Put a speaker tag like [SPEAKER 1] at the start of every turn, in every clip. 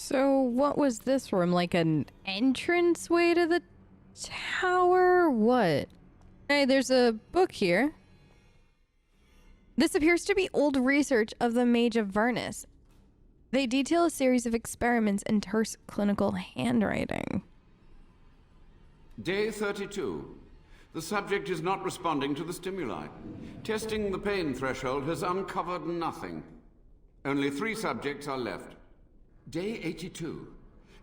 [SPEAKER 1] So what was this room? Like an entrance way to the tower? What? Hey, there's a book here. This appears to be old research of the Mage of Vernus. They detail a series of experiments in terse clinical handwriting.
[SPEAKER 2] Day 32. The subject is not responding to the stimuli. Testing the pain threshold has uncovered nothing. Only 3 subjects are left. Day 82.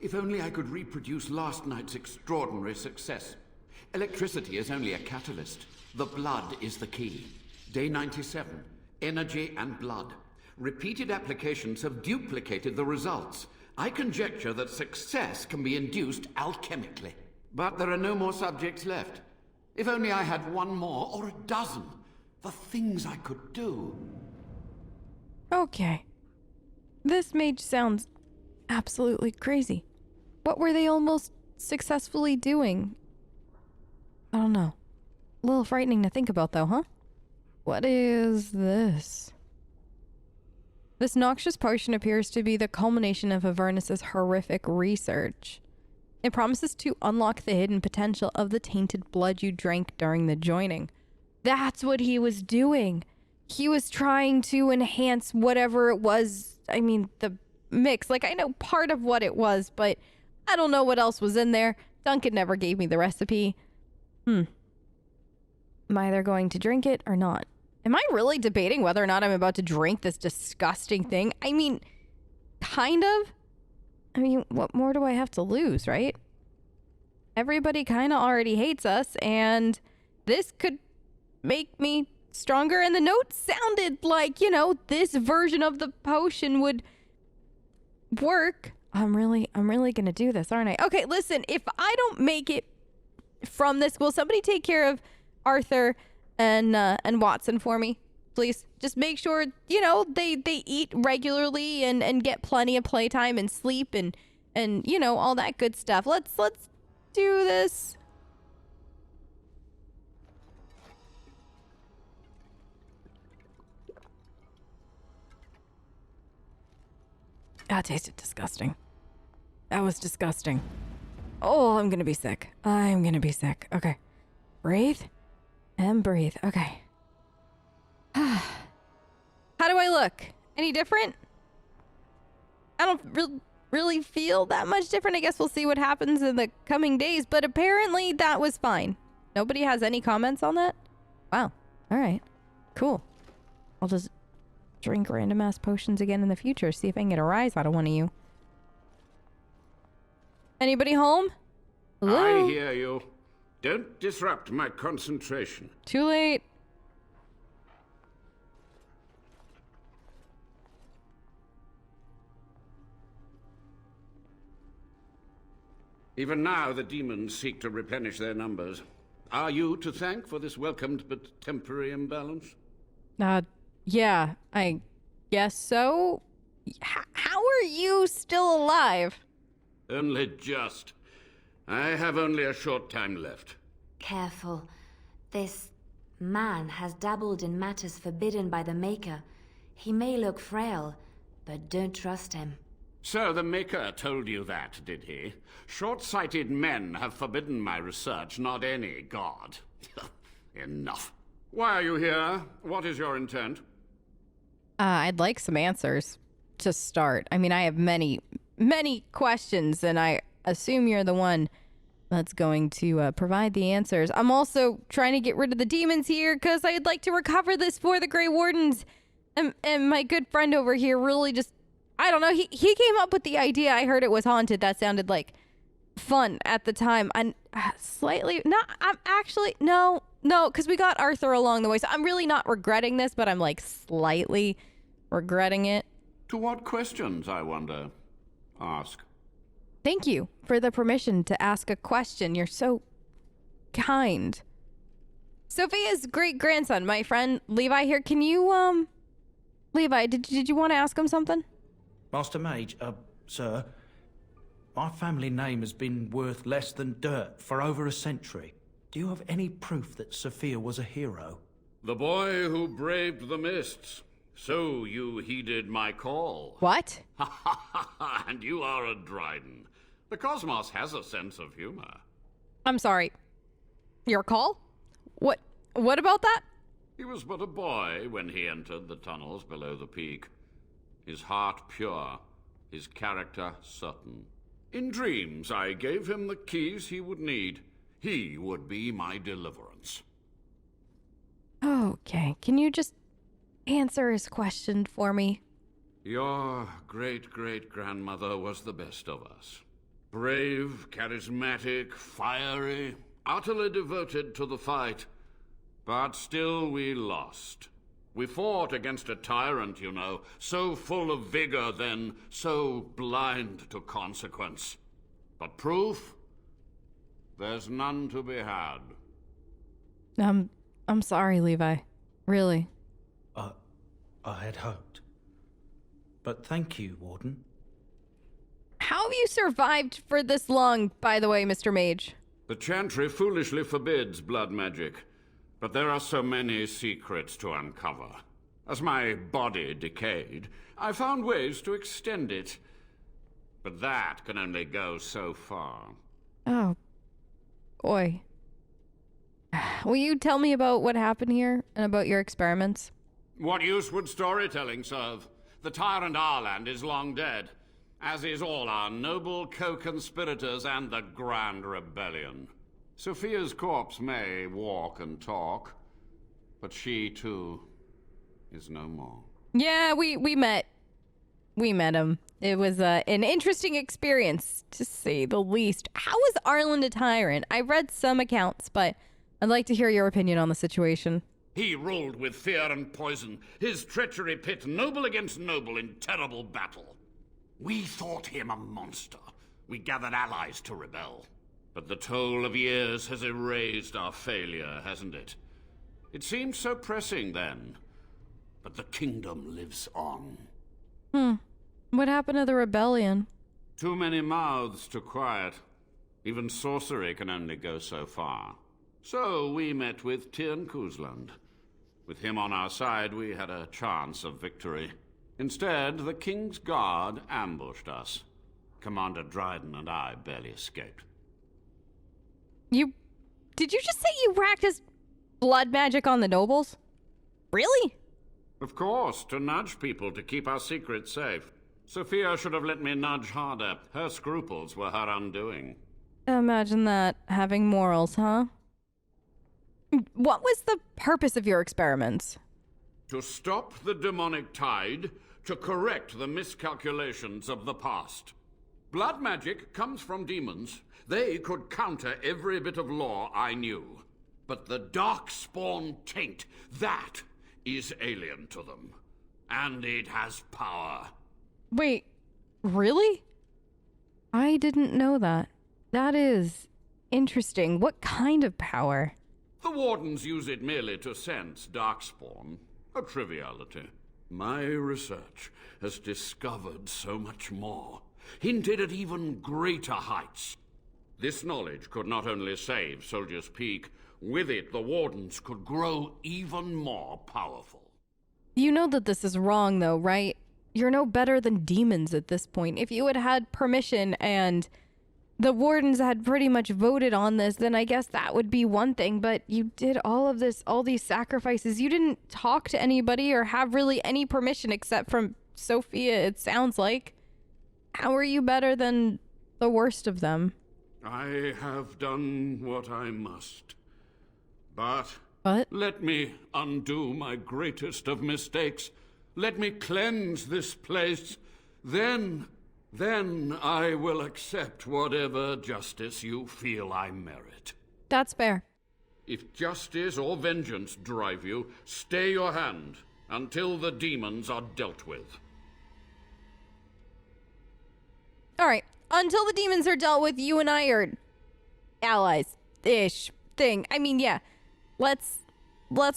[SPEAKER 2] If only I could reproduce last night's extraordinary success. Electricity is only a catalyst. The blood is the key. Day 97. Energy and blood. Repeated applications have duplicated the results. I conjecture that success can be induced alchemically. But there are no more subjects left. If only I had 1 more or a dozen. The things I could do.
[SPEAKER 1] Okay. This mage sounds absolutely crazy. What were they almost successfully doing? I don't know. A little frightening to think about though, huh? What is this? This noxious potion appears to be the culmination of Avernus's horrific research. It promises to unlock the hidden potential of the tainted blood you drank during the joining. That's what he was doing. He was trying to enhance whatever it was. I mean, the mix. Like, I know part of what it was, but I don't know what else was in there. Duncan never gave me the recipe. Am I either going to drink it or not? Am I really debating whether or not I'm about to drink this disgusting thing? I mean, kind of. I mean, what more do I have to lose, right? Everybody kind of already hates us, and this could make me stronger. And the note sounded like, you know, this version of the potion would work. I'm really gonna do this, aren't I? Okay, listen, if I don't make it from this, will somebody take care of Arthur and Watson for me, please? Just make sure, you know, they eat regularly and get plenty of playtime and sleep and you know, all that good stuff. Let's do this. That tasted disgusting. That was disgusting. Oh, I'm gonna be sick. I'm gonna be sick. Okay. Breathe. And breathe. Okay. How do I look? Any different? I don't really feel that much different. I guess we'll see what happens in the coming days, but apparently that was fine. Nobody has any comments on that? Wow. All right. Cool. I'll just drink random ass potions again in the future. See if I can get a rise out of one of you. Anybody home? Hello?
[SPEAKER 2] I hear you. Don't disrupt my concentration.
[SPEAKER 1] Too late.
[SPEAKER 2] Even now, the demons seek to replenish their numbers. Are you to thank for this welcomed but temporary imbalance?
[SPEAKER 1] Yeah, I guess so. How are you still alive?
[SPEAKER 2] Only just. I have only a short time left.
[SPEAKER 3] Careful. This man has dabbled in matters forbidden by the Maker. He may look frail, but don't trust him.
[SPEAKER 2] So the Maker told you that, did he? Short-sighted men have forbidden my research, not any god. Enough. Why are you here? What is your intent?
[SPEAKER 1] I'd like some answers to start. I mean, I have many questions, and I assume you're the one that's going to provide the answers. I'm also trying to get rid of the demons here because I'd like to recover this for the Grey Wardens. And my good friend over here really just, I don't know, he came up with the idea. I heard it was haunted. That sounded like fun at the time. I'm slightly, no, because we got Arthur along the way. So I'm really not regretting this, but I'm like slightly regretting it.
[SPEAKER 2] To what questions, I wonder? Ask.
[SPEAKER 1] Thank you for the permission to ask a question. You're so kind. Sophia's great-grandson, my friend Levi here. Can you, Levi, did you want to ask him something?
[SPEAKER 4] Master Mage, sir, my family name has been worth less than dirt for over a century. Do you have any proof that Sophia was a hero?
[SPEAKER 2] The boy who braved the mists. So you heeded my call.
[SPEAKER 1] What?
[SPEAKER 2] And you are a Dryden. The cosmos has a sense of humor.
[SPEAKER 1] I'm sorry. Your call? What about that?
[SPEAKER 2] He was but a boy when he entered the tunnels below the peak. His heart pure, his character certain. In dreams, I gave him the keys he would need. He would be my deliverance.
[SPEAKER 1] Okay, can you just answer his question for me?
[SPEAKER 2] Your great-great-grandmother was the best of us. Brave, charismatic, fiery, utterly devoted to the fight. But still we lost. We fought against a tyrant, you know, so full of vigor then, so blind to consequence. But proof? There's none to be had.
[SPEAKER 1] I'm sorry, Levi. Really.
[SPEAKER 4] I had hoped. But thank you, Warden.
[SPEAKER 1] How have you survived for this long, by the way, Mr. Mage?
[SPEAKER 2] The Chantry foolishly forbids blood magic, but there are so many secrets to uncover. As my body decayed, I found ways to extend it. But that can only go so far.
[SPEAKER 1] Oh, boy. Will you tell me about what happened here and about your experiments?
[SPEAKER 2] What use would storytelling serve? The tyrant Arland is long dead, as is all our noble co-conspirators and the Grand Rebellion. Sophia's corpse may walk and talk, but she, too, is no more.
[SPEAKER 1] Yeah, we met. We met him. It was an interesting experience, to say the least. How was Arland a tyrant? I read some accounts, but I'd like to hear your opinion on the situation.
[SPEAKER 2] He ruled with fear and poison. His treachery pit noble against noble in terrible battle. We thought him a monster. We gathered allies to rebel. But the toll of years has erased our failure, hasn't it? It seemed so pressing then. But the kingdom lives on.
[SPEAKER 1] What happened to the rebellion?
[SPEAKER 2] Too many mouths to quiet. Even sorcery can only go so far. So we met with Tirn Kuzland. With him on our side, we had a chance of victory. Instead, the King's Guard ambushed us. Commander Dryden and I barely escaped.
[SPEAKER 1] Did you just say you practiced blood magic on the nobles? Really?
[SPEAKER 2] Of course, to nudge people to keep our secrets safe. Sophia should have let me nudge harder. Her scruples were her undoing.
[SPEAKER 1] Imagine that, having morals, huh? What was the purpose of your experiments?
[SPEAKER 2] To stop the demonic tide, to correct the miscalculations of the past. Blood magic comes from demons. They could counter every bit of law I knew. But the darkspawn taint, that is alien to them. And it has power.
[SPEAKER 1] Wait, really? I didn't know that. That is interesting. What kind of power?
[SPEAKER 2] The Wardens use it merely to sense darkspawn. A triviality. My research has discovered so much more, hinted at even greater heights. This knowledge could not only save Soldier's Peak, with it the Wardens could grow even more powerful.
[SPEAKER 1] You know that this is wrong, though, right? You're no better than demons at this point. If you had had permission and the Wardens had pretty much voted on this, then I guess that would be one thing. But you did all of this, all these sacrifices. You didn't talk to anybody or have really any permission except from Sophia, it sounds like. How are you better than the worst of them?
[SPEAKER 2] I have done what I must. But
[SPEAKER 1] What?
[SPEAKER 2] let me undo my greatest of mistakes. Let me cleanse this place. Then I will accept whatever justice you feel I merit.
[SPEAKER 1] That's fair.
[SPEAKER 2] If justice or vengeance drive you, stay your hand until the demons are dealt with.
[SPEAKER 1] All right. Until the demons are dealt with, you and I are allies-ish thing. I mean, yeah. Let's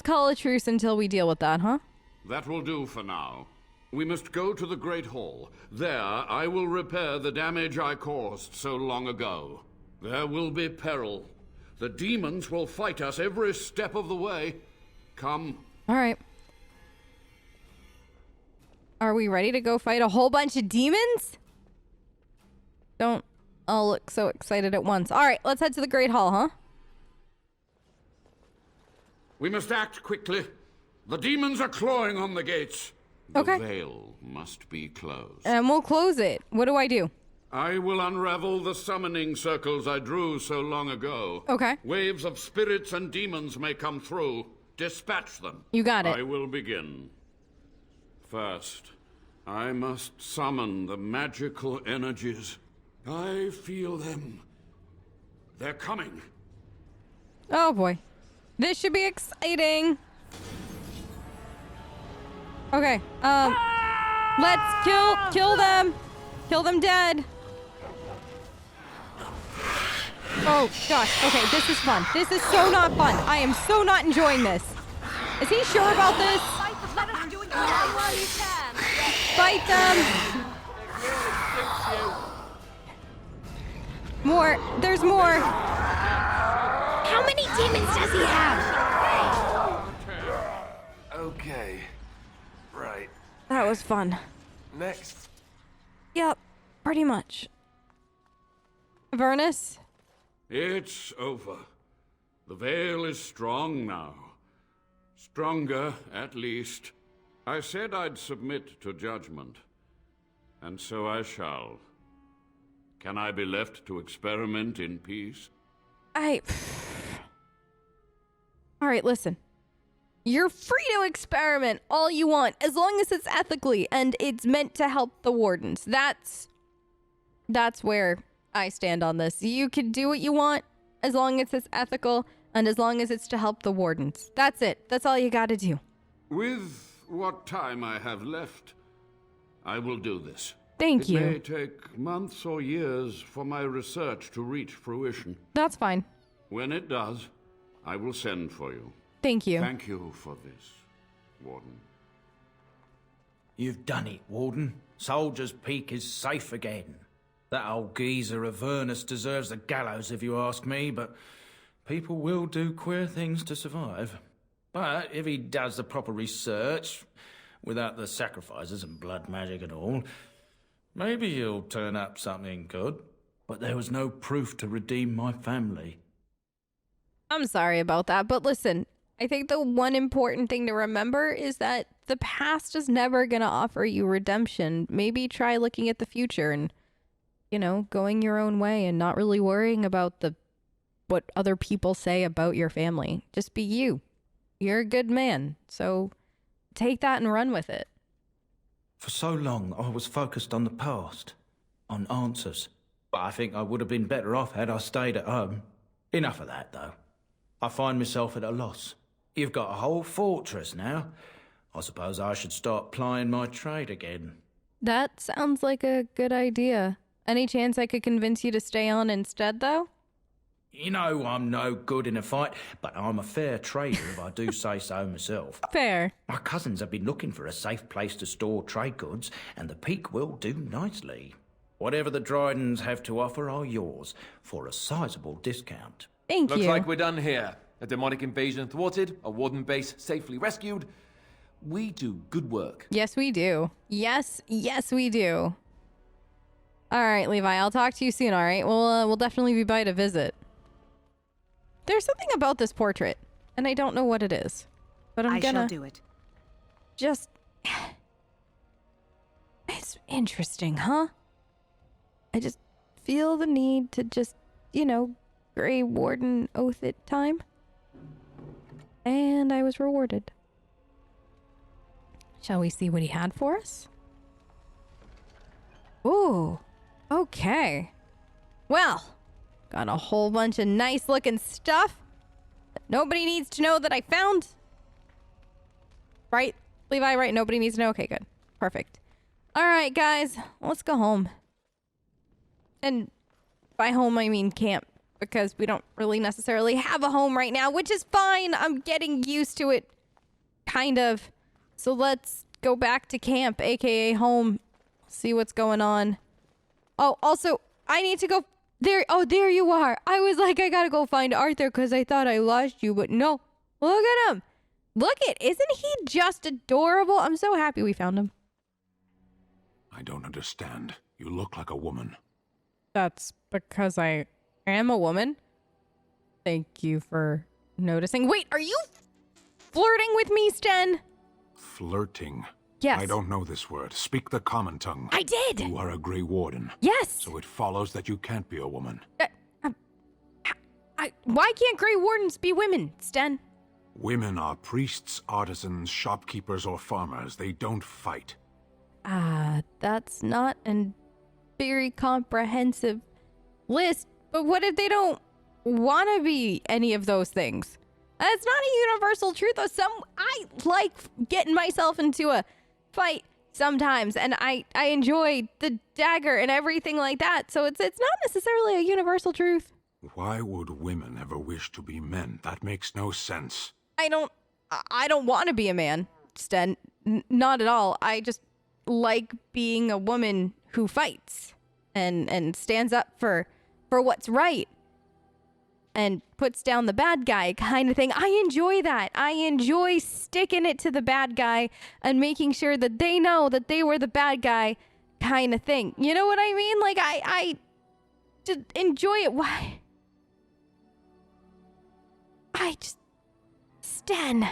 [SPEAKER 1] call a truce until we deal with that, huh?
[SPEAKER 2] That will do for now. We must go to the Great Hall. There, I will repair the damage I caused so long ago. There will be peril. The demons will fight us every step of the way. Come.
[SPEAKER 1] All right. Are we ready to go fight a whole bunch of demons? Don't all look so excited at once. All right, let's head to the Great Hall, huh?
[SPEAKER 2] We must act quickly. The demons are clawing on the gates. The
[SPEAKER 1] Okay.
[SPEAKER 2] veil must be closed.
[SPEAKER 1] And we'll close it. What do I do?
[SPEAKER 2] I will unravel the summoning circles I drew so long ago.
[SPEAKER 1] Okay.
[SPEAKER 2] Waves of spirits and demons may come through. Dispatch them.
[SPEAKER 1] You got it.
[SPEAKER 2] I will begin. First, I must summon the magical energies. I feel them. They're coming.
[SPEAKER 1] Oh boy. This should be exciting. Okay, let's kill them. Kill them dead. Oh gosh, okay, this is fun. This is so not fun. I am so not enjoying this. Is he sure about this? Fight them. More, there's more.
[SPEAKER 3] How many demons does he have?
[SPEAKER 5] Okay. Right.
[SPEAKER 1] That was fun.
[SPEAKER 5] Next.
[SPEAKER 1] Yep, pretty much. Vernus?
[SPEAKER 2] It's over. The veil is strong now. Stronger, at least. I said I'd submit to judgment. And so I shall. Can I be left to experiment in peace?
[SPEAKER 1] Alright, listen. You're free to experiment all you want, as long as it's ethically and it's meant to help the wardens. That's where I stand on this. You can do what you want, as long as it's ethical, and as long as it's to help the wardens. That's it. That's all you gotta do.
[SPEAKER 2] With what time I have left, I will do this.
[SPEAKER 1] Thank you.
[SPEAKER 2] It may take months or years for my research to reach fruition.
[SPEAKER 1] That's fine.
[SPEAKER 2] When it does, I will send for you.
[SPEAKER 1] Thank you.
[SPEAKER 2] Thank you for this, Warden.
[SPEAKER 4] You've done it, Warden. Soldier's Peak is safe again. That old geezer of Vernus deserves the gallows if you ask me, but people will do queer things to survive. But if he does the proper research, without the sacrifices and blood magic and all, maybe he'll turn up something good. But there was no proof to redeem my family.
[SPEAKER 1] I'm sorry about that, but listen, I think the one important thing to remember is that the past is never going to offer you redemption. Maybe try looking at the future and, you know, going your own way and not really worrying about what other people say about your family. Just be you. You're a good man, so take that and run with it.
[SPEAKER 4] For so long, I was focused on the past, on answers. But I think I would have been better off had I stayed at home. Enough of that, though. I find myself at a loss. You've got a whole fortress now. I suppose I should start plying my trade again.
[SPEAKER 1] That sounds like a good idea. Any chance I could convince you to stay on instead, though?
[SPEAKER 4] You know I'm no good in a fight, but I'm a fair trader if I do say so myself.
[SPEAKER 1] Fair.
[SPEAKER 4] My cousins have been looking for a safe place to store trade goods, and the Peak will do nicely. Whatever the Drydens have to offer are yours, for a sizable discount.
[SPEAKER 1] Thank
[SPEAKER 5] Looks
[SPEAKER 1] you.
[SPEAKER 5] like we're done here. A demonic invasion thwarted, a warden base safely rescued. We do good work.
[SPEAKER 1] Yes, we do. Yes, we do. All right, Levi, I'll talk to you soon, all right? We'll definitely be by to visit. There's something about this portrait, and I don't know what it is. But I
[SPEAKER 6] shall do it.
[SPEAKER 1] Just... It's interesting, huh? I just feel the need to just, you know, Grey Warden oath it time. And I was rewarded. Shall we see what he had for us? Ooh, okay. Well, got a whole bunch of nice looking stuff that nobody needs to know that I found. Right, Levi, right? Nobody needs to know? Okay, good. Perfect. All right, guys, let's go home. And by home, I mean camp, because we don't really necessarily have a home right now, which is fine. I'm getting used to it, kind of. So let's go back to camp, aka home, see what's going on. Oh, also, I need to go there. Oh, there you are. I was like, I gotta go find Arthur because I thought I lost you, but no. Look at him. Isn't he just adorable? I'm so happy we found him.
[SPEAKER 6] I don't understand. You look like a woman.
[SPEAKER 1] That's because I am a woman. Thank you for noticing. Wait, are you flirting with me, Sten?
[SPEAKER 6] Flirting?
[SPEAKER 1] Yes.
[SPEAKER 6] I don't know this word. Speak the common tongue.
[SPEAKER 1] I did!
[SPEAKER 6] You are a Grey Warden.
[SPEAKER 1] Yes!
[SPEAKER 6] So it follows that you can't be a woman.
[SPEAKER 1] Why can't Grey Wardens be women, Sten?
[SPEAKER 6] Women are priests, artisans, shopkeepers, or farmers. They don't fight.
[SPEAKER 1] That's not a very comprehensive list. But what if they don't want to be any of those things? That's not a universal truth. I like getting myself into a fight sometimes, and I enjoy the dagger and everything like that. So it's not necessarily a universal truth.
[SPEAKER 6] Why would women ever wish to be men? That makes no sense.
[SPEAKER 1] I don't want to be a man, Sten. Not at all. I just like being a woman who fights and stands up for what's right and puts down the bad guy kind of thing. I enjoy that. I enjoy sticking it to the bad guy and making sure that they know that they were the bad guy kind of thing. You know what I mean? Like, I just enjoy it. Why? Sten.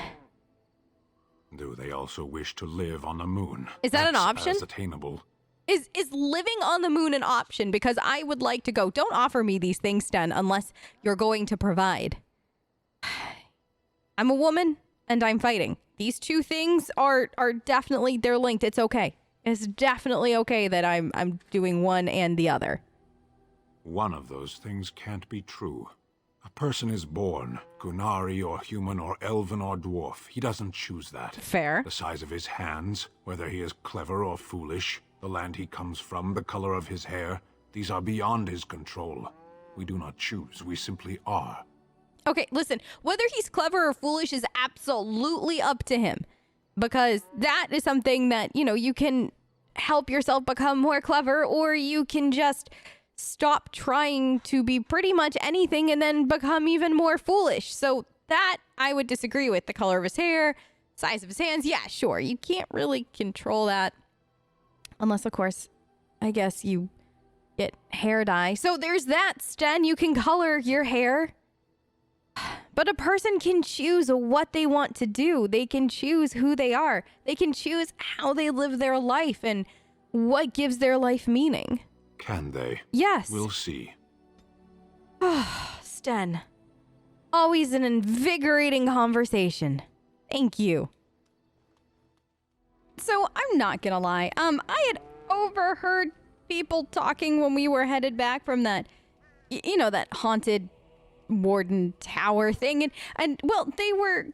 [SPEAKER 6] Do they also wish to live on the moon?
[SPEAKER 1] Is that an
[SPEAKER 6] That's
[SPEAKER 1] option?
[SPEAKER 6] As attainable.
[SPEAKER 1] Is living on the moon an option? Because I would like to go. Don't offer me these things, Sten, unless you're going to provide. I'm a woman, and I'm fighting. These two things are definitely, they're linked. It's okay. It's definitely okay that I'm doing one and the other.
[SPEAKER 6] One of those things can't be true. A person is born, Gunari or human or elven or dwarf. He doesn't choose that.
[SPEAKER 1] Fair.
[SPEAKER 6] The size of his hands, whether he is clever or foolish, the land he comes from, the color of his hair, these are beyond his control. We do not choose, we simply are.
[SPEAKER 1] Okay, listen, whether he's clever or foolish is absolutely up to him. Because that is something that, you can help yourself become more clever, or you can just stop trying to be pretty much anything and then become even more foolish. So that I would disagree with. The color of his hair, size of his hands, yeah, sure. You can't really control that. Unless, of course, I guess you get hair dye. So there's that, Sten. You can color your hair. But a person can choose what they want to do. They can choose who they are. They can choose how they live their life and what gives their life meaning.
[SPEAKER 6] Can they?
[SPEAKER 1] Yes.
[SPEAKER 6] We'll see.
[SPEAKER 1] Sten. Always an invigorating conversation. Thank you. So, I'm not gonna lie. I had overheard people talking when we were headed back from that, that haunted warden tower thing. And well, they were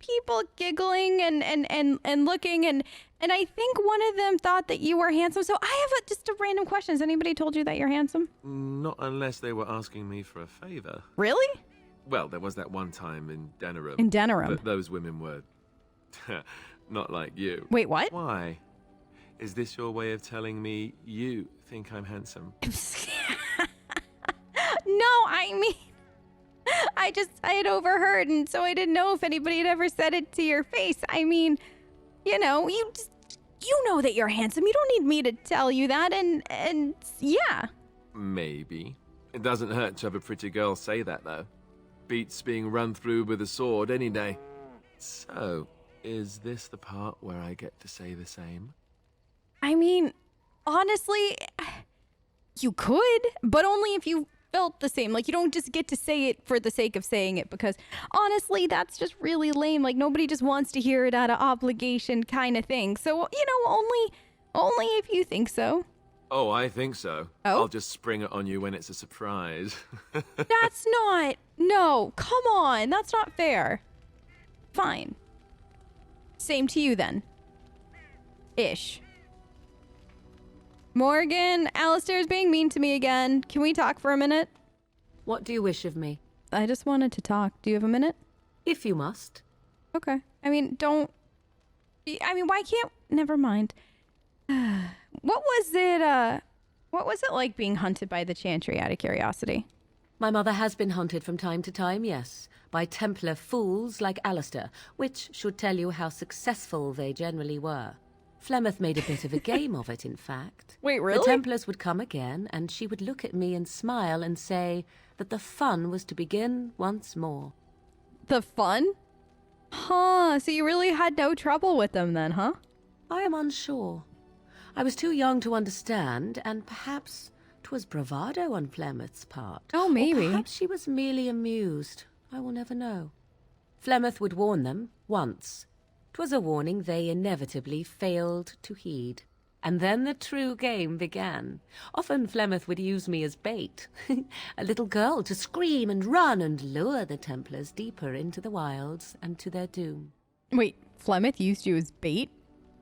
[SPEAKER 1] people giggling and looking and I think one of them thought that you were handsome. So I have just a random question. Has anybody told you that you're handsome?
[SPEAKER 5] Not unless they were asking me for a favor.
[SPEAKER 1] Really?
[SPEAKER 5] Well, there was that one time in Denerim.
[SPEAKER 1] In Denerim?
[SPEAKER 5] But those women were not like you.
[SPEAKER 1] Wait, what?
[SPEAKER 5] Why? Is this your way of telling me you think I'm handsome?
[SPEAKER 1] No, I mean, I had overheard, and so I didn't know if anybody had ever said it to your face. I mean, you know that you're handsome. You don't need me to tell you that, and yeah.
[SPEAKER 5] Maybe. It doesn't hurt to have a pretty girl say that, though. Beats being run through with a sword any day. So, is this the part where I get to say the same?
[SPEAKER 1] I mean, honestly, you could, but only if you felt the same. Like, you don't just get to say it for the sake of saying it, because honestly, that's just really lame. Like, nobody just wants to hear it out of obligation kind of thing. So, only if you think so.
[SPEAKER 5] Oh, I think so.
[SPEAKER 1] Oh?
[SPEAKER 5] I'll just spring it on you when it's a surprise.
[SPEAKER 1] That's not... No, come on. That's not fair. Fine. Same to you, then. Ish. Morrigan, Alistair's being mean to me again. Can we talk for a minute?
[SPEAKER 7] What do you wish of me?
[SPEAKER 1] I just wanted to talk. Do you have a minute?
[SPEAKER 7] If you must.
[SPEAKER 1] Okay. I mean, why can't... Never mind. What was it like being hunted by the Chantry, out of curiosity?
[SPEAKER 7] My mother has been hunted from time to time, yes, by Templar fools like Alistair, which should tell you how successful they generally were. Flemeth made a bit of a game of it, in fact.
[SPEAKER 1] Wait,
[SPEAKER 7] The
[SPEAKER 1] really?
[SPEAKER 7] Templars would come again, and she would look at me and smile and say that the fun was to begin once more.
[SPEAKER 1] The fun? Huh, so you really had no trouble with them then, huh?
[SPEAKER 7] I am unsure. I was too young to understand, and perhaps 'twas bravado on Flemeth's part.
[SPEAKER 1] Oh, maybe.
[SPEAKER 7] Or perhaps she was merely amused. I will never know. Flemeth would warn them once. 'Twas a warning they inevitably failed to heed. And then the true game began. Often Flemeth would use me as bait. A little girl to scream and run and lure the Templars deeper into the wilds and to their doom.
[SPEAKER 1] Wait, Flemeth used you as bait?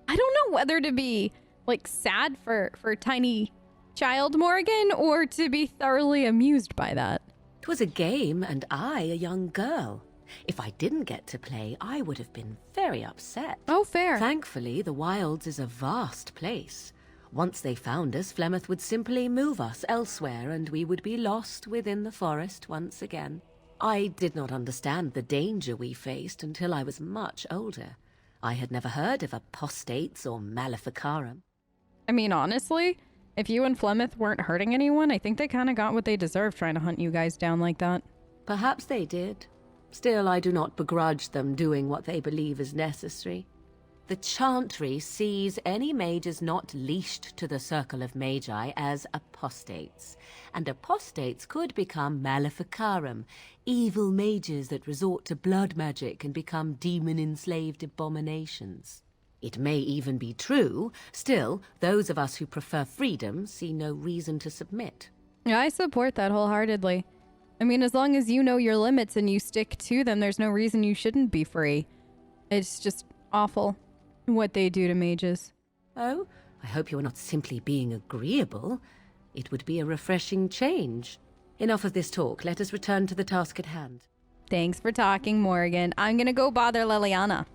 [SPEAKER 1] I don't know whether to be, like, sad for tiny child Morrigan or to be thoroughly amused by that.
[SPEAKER 7] 'Twas a game, and I a young girl. If I didn't get to play, I would have been very upset.
[SPEAKER 1] Oh, fair.
[SPEAKER 7] Thankfully, the wilds is a vast place. Once they found us, Flemeth would simply move us elsewhere, and we would be lost within the forest once again. I did not understand the danger we faced until I was much older. I had never heard of apostates or maleficarum.
[SPEAKER 1] I mean, honestly, if you and Flemeth weren't hurting anyone, I think they kind of got what they deserved trying to hunt you guys down like that.
[SPEAKER 7] Perhaps they did. Still, I do not begrudge them doing what they believe is necessary. The Chantry sees any mages not leashed to the circle of magi as apostates, and apostates could become maleficarum, evil mages that resort to blood magic and become demon-enslaved abominations. It may even be true. Still, those of us who prefer freedom see no reason to submit.
[SPEAKER 1] Yeah, I support that wholeheartedly. I mean, as long as you know your limits and you stick to them, there's no reason you shouldn't be free. It's just awful what they do to mages.
[SPEAKER 7] Oh, I hope you are not simply being agreeable. It would be a refreshing change. Enough of this talk. Let us return to the task at hand.
[SPEAKER 1] Thanks for talking, Morrigan. I'm gonna go bother Liliana.